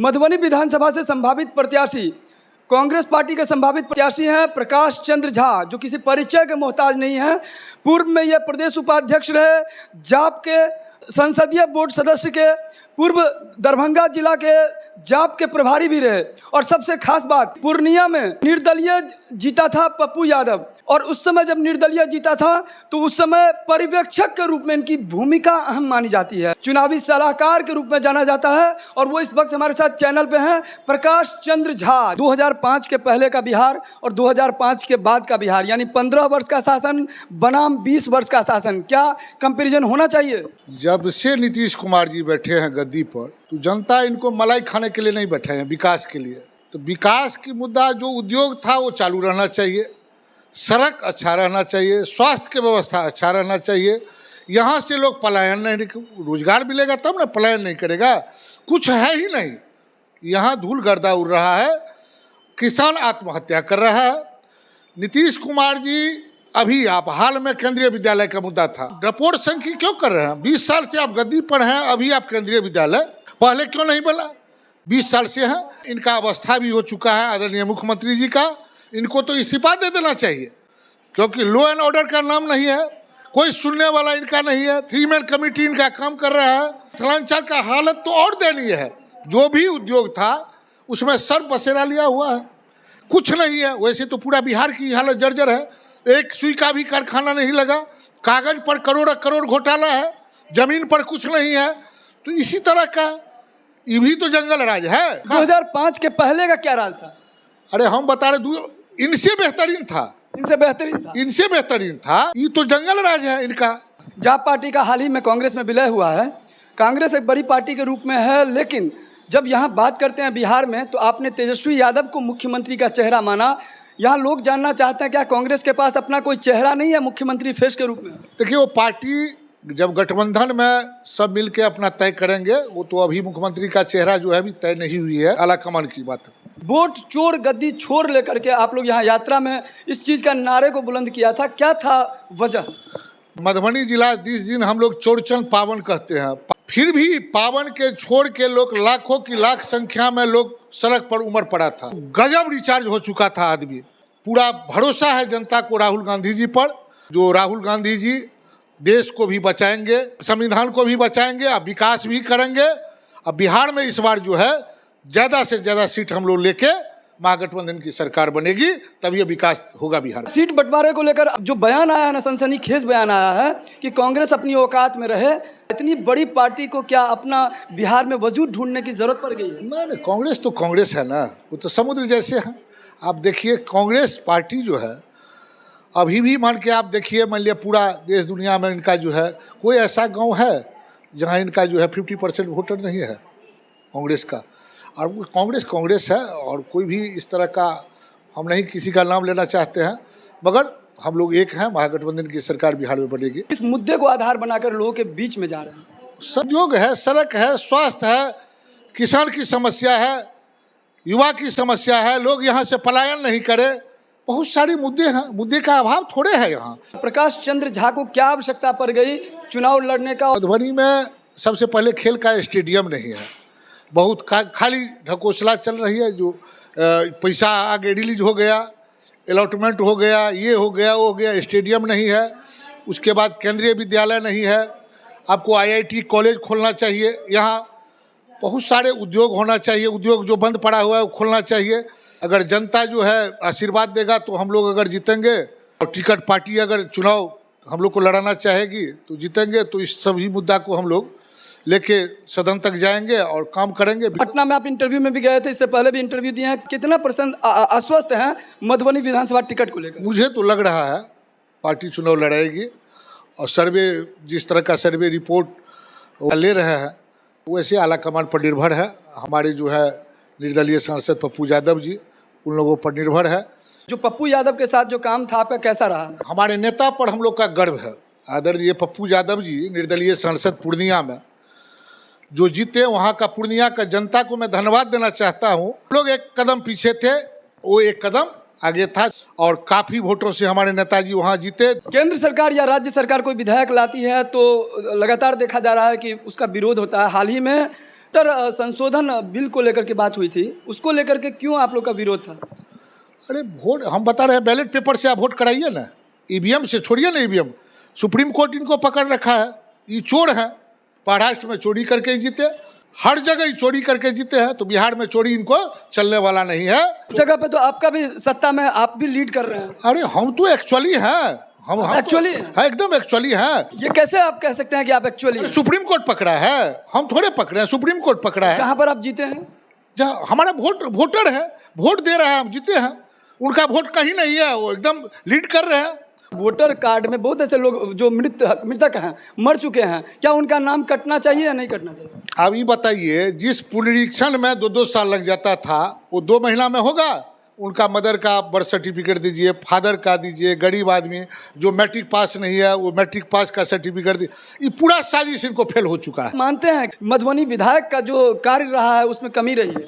मधुबनी विधानसभा से संभावित प्रत्याशी कांग्रेस पार्टी के संभावित प्रत्याशी हैं प्रकाश चंद्र झा, जो किसी परिचय के मोहताज नहीं हैं। पूर्व में ये प्रदेश उपाध्यक्ष रहे, जाप के संसदीय बोर्ड सदस्य के, पूर्व दरभंगा जिला के जाप के प्रभारी भी रहे। और सबसे खास बात, पूर्णिया में निर्दलीय जीता था पप्पू यादव, और उस समय जब निर्दलीय जीता था तो उस समय पर्यवेक्षक के रूप में इनकी भूमिका अहम मानी जाती है, चुनावी सलाहकार के रूप में जाना जाता है। और वो इस वक्त हमारे साथ चैनल पे हैं, प्रकाश चंद्र झा। 2005 के पहले का बिहार और 2005 के बाद का बिहार, यानी 15 वर्ष का शासन बनाम 20 वर्ष का शासन, क्या कंपैरिजन होना चाहिए? जब से नीतीश कुमार जी बैठे हैं गद्दी पर, तो जनता इनको मलाई खाने के लिए नहीं बैठे हैं, विकास के लिए। तो विकास की मुद्दा, जो उद्योग था वो चालू रहना चाहिए, सड़क अच्छा रहना चाहिए, स्वास्थ्य की व्यवस्था अच्छा रहना चाहिए। यहाँ से लोग पलायन नहीं, रोजगार मिलेगा तब ना, पलायन नहीं करेगा। कुछ है ही नहीं, यहाँ धूल गर्दा उड़ रहा है, किसान आत्महत्या कर रहा है। नीतीश कुमार जी अभी आप हाल में केंद्रीय विद्यालय का मुद्दा था, रिपोर्ट संख्या क्यों कर रहे हैं? 20 साल से आप गद्दी पर हैं, अभी आप केंद्रीय विद्यालय पहले क्यों नहीं बना? 20 साल से हैं, इनका अवस्था भी हो चुका है आदरणीय मुख्यमंत्री जी का। इनको तो इस्तीफा दे देना चाहिए, क्योंकि लॉ एंड ऑर्डर का नाम नहीं है, कोई सुनने वाला इनका नहीं है। 3 मैन कमेटी इनका काम कर रहा है। मिथिलांचल का हालत तो और दयनीय है, जो भी उद्योग था उसमें सर बसेरा लिया हुआ है, कुछ नहीं है। वैसे तो पूरा बिहार की हालत जर्जर है, एक सुई का भी कारखाना नहीं लगा, कागज पर करोड़ करोड़ घोटाला है, जमीन पर कुछ नहीं है। तो इसी तरह का ये भी तो जंगल राज है। 2005 के पहले का क्या राज था? अरे हम बता रहे, इनसे बेहतरीन था, इनसे बेहतरीन था। ये तो जंगल राज है इनका। जाप पार्टी का हाल ही में कांग्रेस में विलय हुआ है। कांग्रेस एक बड़ी पार्टी के रूप में है, लेकिन जब यहाँ बात करते हैं बिहार में, तो आपने तेजस्वी यादव को मुख्यमंत्री का चेहरा माना। यहाँ लोग जानना चाहते हैं, क्या कांग्रेस के पास अपना कोई चेहरा नहीं है मुख्यमंत्री फेस के रूप में? देखिए, वो पार्टी जब गठबंधन में सब मिलके अपना तय करेंगे, वो तो अभी मुख्यमंत्री का चेहरा जो है अभी तय नहीं हुई है, आलाकमान की बात है। वोट चोर गद्दी छोड़ लेकर के आप लोग यहाँ यात्रा में इस चीज का नारे को बुलंद किया था, क्या था वजह? मधुबनी जिला 20 दिन हम लोग चौड़चन पावन कहते हैं, फिर भी पावन के छोड़ के लोग लाखों की लाख संख्या में लोग सड़क पर उमड़ पड़ा था। गजब रिचार्ज हो चुका था आदमी। पूरा भरोसा है जनता को राहुल गांधी जी पर, जो राहुल गांधी जी देश को भी बचाएंगे, संविधान को भी बचाएंगे, अब विकास भी करेंगे। अब बिहार में इस बार जो है ज़्यादा से ज़्यादा सीट हम लोग लेके महागठबंधन की सरकार बनेगी, तब ये विकास होगा बिहार। सीट बंटवारे को लेकर जो बयान आया है ना, सनसनीखेज बयान आया है कि कांग्रेस अपनी औकात में रहे। इतनी बड़ी पार्टी को क्या अपना बिहार में वजूद ढूंढने की जरूरत पड़ गई है? नहीं, कांग्रेस तो कांग्रेस है ना, वो तो समुद्र जैसे है। आप देखिए, कांग्रेस पार्टी जो है अभी भी, मान के आप देखिए, मान लिया पूरा देश दुनिया में इनका जो है, कोई ऐसा गाँव है जहाँ इनका जो है 50% वोटर नहीं है कांग्रेस का। और वो कांग्रेस है, और कोई भी इस तरह का, हम नहीं किसी का नाम लेना चाहते हैं, मगर हम लोग एक हैं, महागठबंधन की सरकार बिहार में बनेगी। इस मुद्दे को आधार बनाकर लोगों के बीच में जा रहे हैं। सहयोग है, सड़क है, स्वास्थ्य है, किसान की समस्या है, युवा की समस्या है, लोग यहाँ से पलायन नहीं करे, बहुत सारे मुद्दे हैं, मुद्दे का अभाव थोड़े है यहाँ। प्रकाश चंद्र झा को क्या आवश्यकता पड़ गई चुनाव लड़ने का? मधुबनी में सबसे पहले खेल का स्टेडियम नहीं है, बहुत खाली ढकोसला चल रही है। जो पैसा आगे रिलीज हो गया, अलॉटमेंट हो गया, ये हो गया, वो हो गया, स्टेडियम नहीं है। उसके बाद केंद्रीय विद्यालय नहीं है। आपको IIT कॉलेज खोलना चाहिए, यहाँ बहुत सारे उद्योग होना चाहिए, उद्योग जो बंद पड़ा हुआ है वो खोलना चाहिए। अगर जनता जो है आशीर्वाद देगा तो हम लोग अगर जीतेंगे, और टिकट पार्टी अगर चुनाव हम लोग को लड़ाना चाहेगी तो जीतेंगे। तो इस सभी मुद्दा को हम लोग लेके सदन तक जाएंगे और काम करेंगे। पटना में आप इंटरव्यू में भी गए थे, इससे पहले भी इंटरव्यू दिए हैं, कितना % आश्वस्त हैं मधुबनी विधानसभा टिकट को लेकर? मुझे तो लग रहा है पार्टी चुनाव लड़ाएगी, और सर्वे जिस तरह का सर्वे रिपोर्ट ले रहे हैं वैसे आलाकमान पर निर्भर है। हमारे जो है निर्दलीय सांसद पप्पू यादव जी, उन लोगों पर निर्भर है। जो पप्पू यादव के साथ जो काम था आपका कैसा रहा? हमारे नेता पर हम लोग का गर्व है। आदरणीय पप्पू यादव जी निर्दलीय सांसद पूर्णिया में जो जीते, वहाँ का पूर्णिया का जनता को मैं धन्यवाद देना चाहता हूँ। लोग एक कदम पीछे थे, वो एक कदम आगे था, और काफ़ी वोटों से हमारे नेताजी वहाँ जीते। केंद्र सरकार या राज्य सरकार कोई विधायक लाती है तो लगातार देखा जा रहा है कि उसका विरोध होता है। हाल ही में वोटर संशोधन बिल को लेकर के बात हुई थी, उसको लेकर के क्यों आप लोग का विरोध था? अरे वोट हम बता रहे हैं, बैलेट पेपर से आप वोट कराइए ना, ईवीएम से छोड़िए ना। ईवीएम सुप्रीम कोर्ट इनको पकड़ रखा है, ये चोर है। महाराष्ट्र में चोरी करके ही जीते, हर जगह ही चोरी करके जीते हैं, तो बिहार में चोरी इनको चलने वाला नहीं है। जगह पे तो आपका भी सत्ता में, आप भी लीड कर रहे हैं। अरे हम तो एक्चुअली हैं, हम एक्चुअली हाँ, एकदम एक्चुअली हैं। ये कैसे आप कह सकते हैं कि आप एक्चुअली? सुप्रीम कोर्ट पकड़ा है, हम थोड़े पकड़े हैं, सुप्रीम कोर्ट पकड़ा है। कहाँ पर आप जीते हैं? जहाँ हमारा वोटर है, वोट दे रहा है, हम जीते हैं। उनका वोट कहीं नहीं है, वो एकदम लीड कर रहे हैं। वोटर कार्ड में बहुत ऐसे लोग जो मृतक हैं, मर चुके हैं, क्या उनका नाम कटना चाहिए या नहीं कटना चाहिए? अब ये बताइए, जिस पुनरीक्षण में 2-2 साल लग जाता था, वो 2 महीना में होगा? उनका मदर का बर्थ सर्टिफिकेट दीजिए, फादर का दीजिए, गरीब आदमी जो मैट्रिक पास नहीं है वो मैट्रिक पास का सर्टिफिकेट दीजिए। ये पूरा साजिश इनको फेल हो चुका है। मानते हैं मधुबनी विधायक का जो कार्य रहा है उसमें कमी रही है?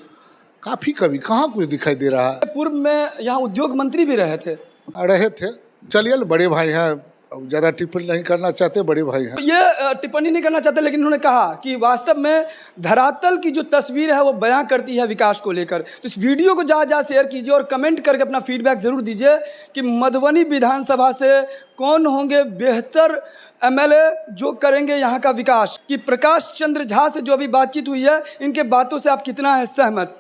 काफ़ी कभी, कहाँ कुछ दिखाई दे रहा है। पूर्व में यहाँ उद्योग मंत्री भी रहे थे। चलिए, बड़े भाई हैं, ज़्यादा टिप्पणी नहीं करना चाहते, बड़े भाई हैं। ये टिप्पणी नहीं करना चाहते, लेकिन उन्होंने कहा कि वास्तव में धरातल की जो तस्वीर है वो बयां करती है विकास को लेकर। तो इस वीडियो को ज़्यादा शेयर कीजिए और कमेंट करके अपना फीडबैक ज़रूर दीजिए कि मधुबनी विधानसभा से कौन होंगे बेहतर एमएलए जो करेंगे यहाँ का विकास। कि प्रकाश चंद्र झा से जो अभी बातचीत हुई है, इनके बातों से आप कितना है सहमत?